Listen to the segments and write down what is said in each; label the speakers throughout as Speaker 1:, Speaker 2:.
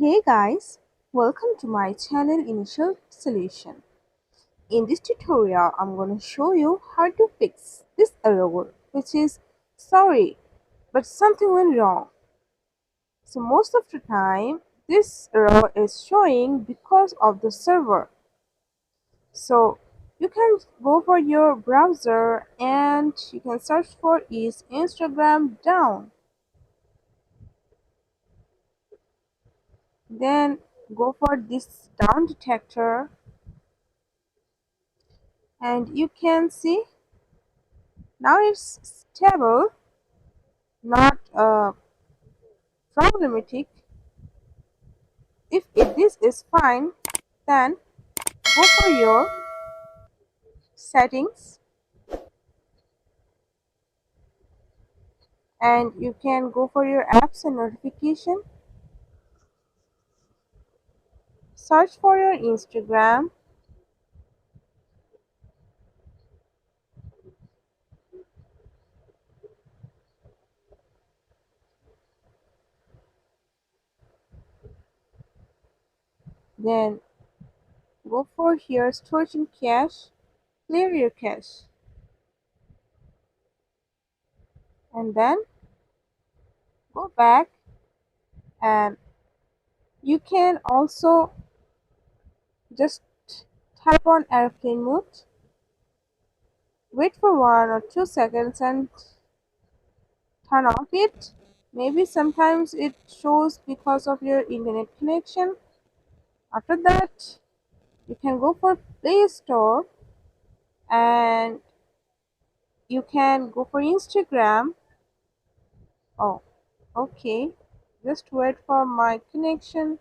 Speaker 1: Hey guys, welcome to my channel Initial Solution. In this tutorial, I'm going to show you how to fix this error, which is sorry, but something went wrong. So most of the time, this error is showing because of the server. So you can go for your browser and you can search for is Instagram down. Then go for this down detector and you can see now it's stable, not problematic. If this is fine, then go for your settings and you can go for your apps and notification. Search for your Instagram. Then go for here storage and cache. Clear your cache and then go back and you can also just tap on airplane mode. Wait for 1 or 2 seconds and turn off it. Maybe sometimes it shows because of your internet connection. After that, you can go for Play Store and you can go for Instagram. Oh, okay. Just wait for my connection.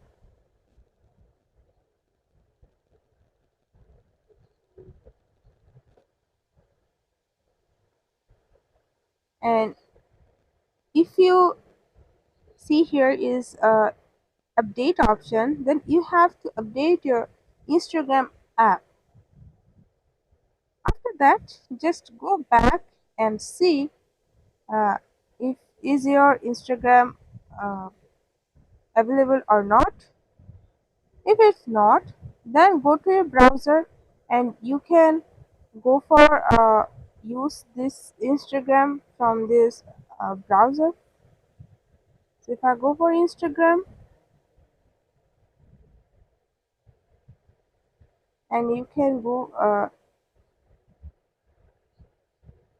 Speaker 1: And if you see here is a update option, then you have to update your Instagram app. After that, just go back and see uh, if is your Instagram uh, available or not. If it's not, then go to your browser and you can go for use this Instagram from this browser. So if I go for Instagram and you can go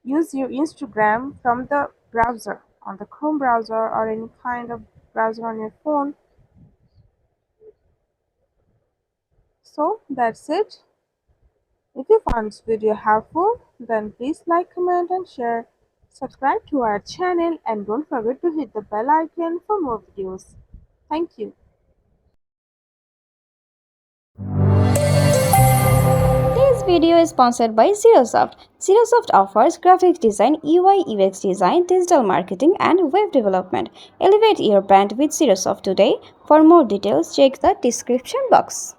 Speaker 1: use your Instagram from the browser on the Chrome browser or any kind of browser on your phone. So that's it. If you found this video helpful, then please like, comment and share. Subscribe to our channel and don't forget to hit the bell icon for more videos. Thank you.
Speaker 2: This video is sponsored by Zerosoft. Zerosoft offers graphic design, UI UX design, digital marketing, and web development. Elevate your brand with Zerosoft today. For more details, check the description box.